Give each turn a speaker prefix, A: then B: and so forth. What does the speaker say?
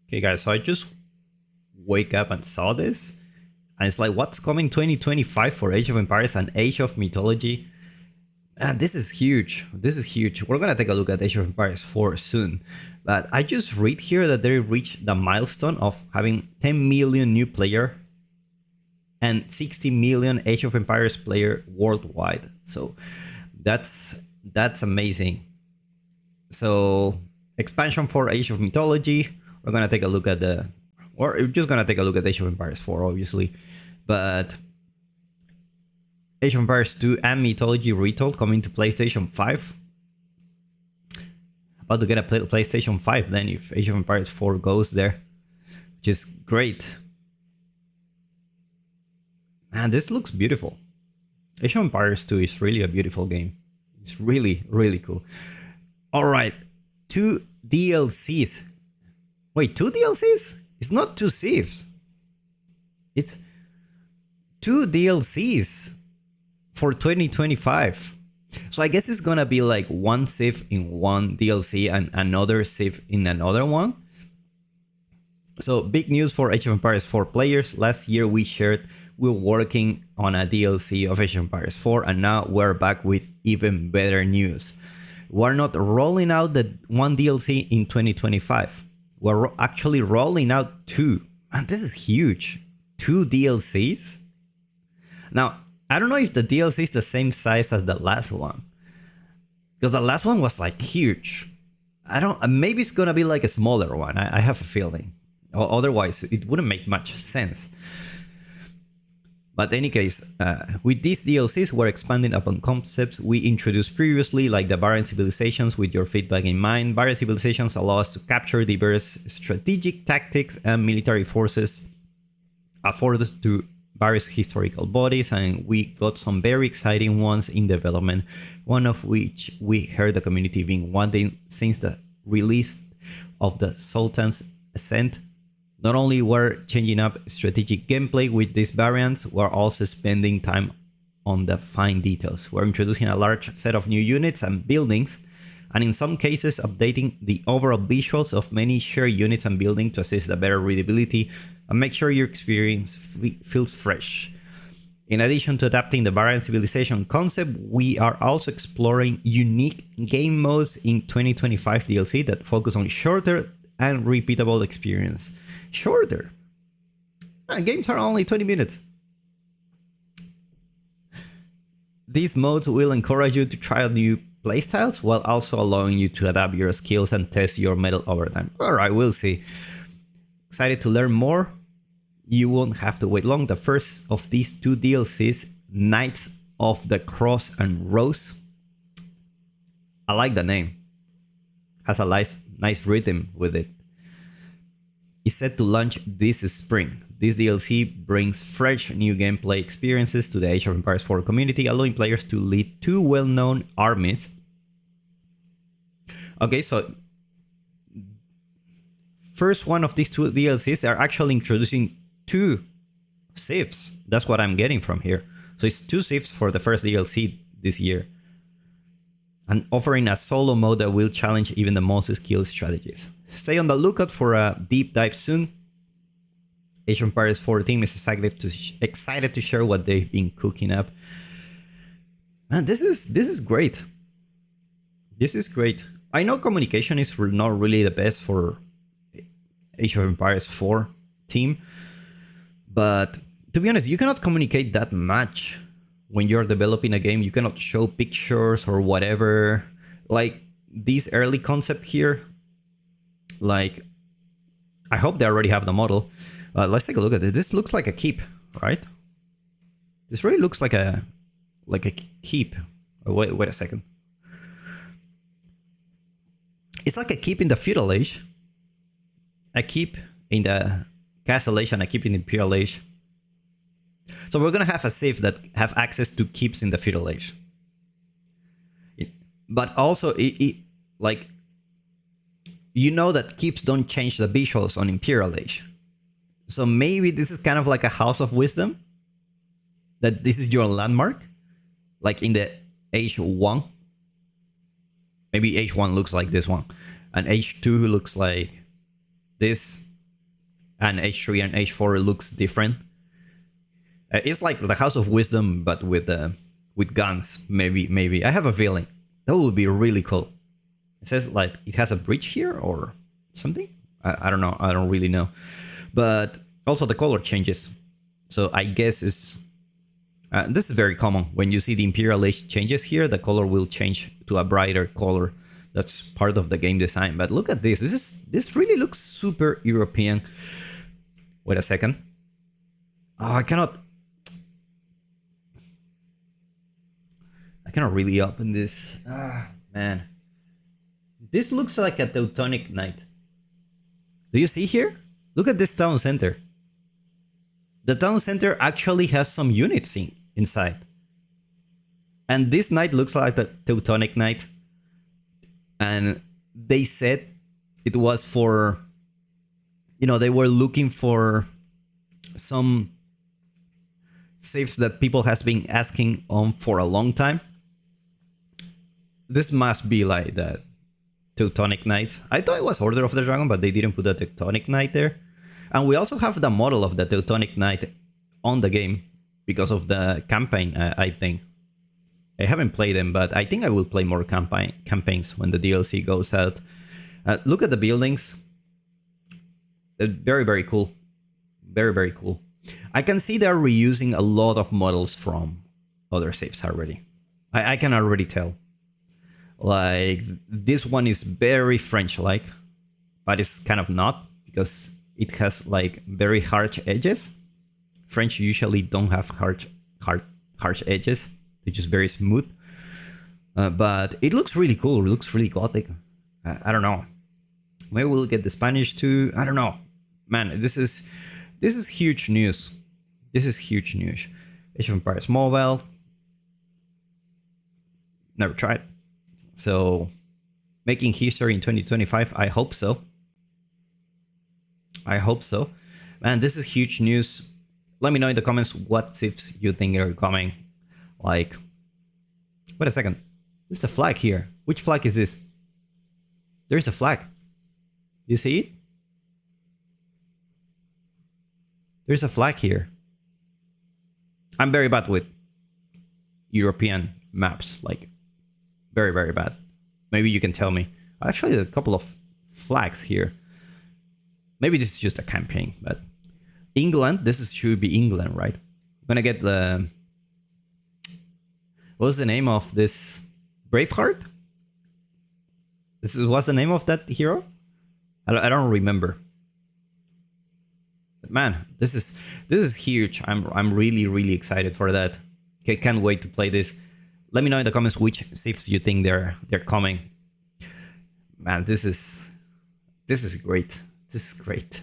A: Okay, guys, so I just wake up and saw this, and it's like, what's coming 2025 for Age of Empires and Age of Mythology? And this is huge. This is huge. We're gonna take a look at Age of Empires 4 soon, but I just read here that they reached the milestone of having 10 million new player and 60 million Age of Empires player worldwide. So that's amazing. So expansion for Age of Mythology. We're gonna take a look at we're just gonna take a look at Age of Empires 4, obviously, but Age of Empires 2 and Mythology Retold coming to PlayStation 5. About to get a PlayStation 5 then if Age of Empires 4 goes there, which is great. Man, this looks beautiful. Age of Empires 2 is really a beautiful game. It's really, really cool. Alright, 2 DLCs. Wait, 2 DLCs? It's not 2 Civs. It's 2 DLCs for 2025. So I guess it's gonna be like one Civ in one DLC and another Civ in another one. So big news for Age of Empires 4 players. Last year we shared we're working on a DLC of Age of Empires 4, and now we're back with even better news. We're not rolling out the one DLC in 2025. We're actually rolling out 2. And this is huge. 2 DLCs? Now, I don't know if the DLC is the same size as the last one, because the last one was like huge. I don't. Maybe it's gonna be like a smaller one. I have a feeling. Otherwise, it wouldn't make much sense. But in any case, with these DLCs, we're expanding upon concepts we introduced previously, like the variant civilizations with your feedback in mind. Variant civilizations allow us to capture diverse strategic tactics and military forces, afford us to various historical bodies, and we got some very exciting ones in development, one of which we heard the community being wanting since the release of the Sultan's Ascent. Not only we're changing up strategic gameplay with these variants, we're also spending time on the fine details. We're introducing a large set of new units and buildings, and in some cases updating the overall visuals of many shared units and buildings to assist the better readability and make sure your experience feels fresh. In addition to adapting the variant civilization concept, we are also exploring unique game modes in 2025 DLC that focus on shorter and repeatable experience. Shorter. Games are only 20 minutes. These modes will encourage you to try out new playstyles while also allowing you to adapt your skills and test your mettle over time. Alright, we'll see. Excited to learn more? You won't have to wait long. The first of these 2 DLCs, Knights of the Cross and Rose. I like the name. Has a nice rhythm with it. Is set to launch this spring. This DLC brings fresh new gameplay experiences to the Age of Empires 4 community, allowing players to lead 2 well-known armies. Okay, so first one of these 2 DLCs are actually introducing 2 Civs. That's what I'm getting from here. So it's 2 Civs for the first DLC this year, and offering a solo mode that will challenge even the most skilled strategies. Stay on the lookout for a deep dive soon. Age of Empires 4 team is excited to share what they've been cooking up. Man, this is great. This is great. I know communication is not really the best for Age of Empires 4 team, but to be honest, you cannot communicate that much when you're developing a game. You cannot show pictures or whatever. Like this early concept here, like I hope they already have the model. Let's take a look at it. This looks like a keep, right? This really looks like a keep. Oh, wait a second. It's like a keep in the feudal age, a keep in the castle age, and a keep in the imperial age. So we're gonna have a Civ that have access to keeps in the feudal age. But also, like, you know that keeps don't change the visuals on imperial age. So maybe this is kind of like a house of wisdom, that this is your landmark, like in the age 1. Maybe age 1 looks like this one, and age 2 looks like this, and H3 and H4 looks different. It's like the House of Wisdom, but with guns. Maybe I have a feeling that would be really cool. It says like it has a bridge here or something. I don't know. I don't really know. But also the color changes. So I guess it's this is very common. When you see the Imperial Age changes here, the color will change to a brighter color. That's part of the game design. But look at this. This really looks super European. Wait a second. Oh, I cannot really open this. Ah, man. This looks like a Teutonic Knight. Do you see here? Look at this town center. The town center actually has some units inside. And this knight looks like the Teutonic Knight. And they said it was for... they were looking for some saves that people has been asking on for a long time. This must be like the Teutonic Knight. I thought it was Order of the Dragon, but they didn't put the Teutonic Knight there. And we also have the model of the Teutonic Knight on the game because of the campaign, I think. I haven't played them, but I think I will play more campaigns when the DLC goes out. Look at the buildings. They're very, very cool. Very, very cool. I can see they're reusing a lot of models from other saves already. I can already tell. Like, this one is very French-like, but it's kind of not, because it has, like, very harsh edges. French usually don't have harsh edges. They're just very smooth. But it looks really cool. It looks really gothic. I don't know. Maybe we'll get the Spanish too. I don't know. Man, this is huge news. This is huge news. Age of Empires Mobile. Never tried. So, making history in 2025, I hope so. I hope so. Man, this is huge news. Let me know in the comments what civs you think are coming. Like, wait a second. There's a flag here. Which flag is this? There's a flag. You see it? There's a flag here. I'm very bad with European maps. Like, very, very bad. Maybe you can tell me. Actually, a couple of flags here. Maybe this is just a campaign, but England. Should be England, right? I'm gonna get the... What's the name of this? Braveheart? What's the name of that hero? I don't remember. But man, this is huge. I'm really excited for that. Okay, can't wait to play this. Let me know in the comments which civs you think they're coming. Man, this is great. This is great.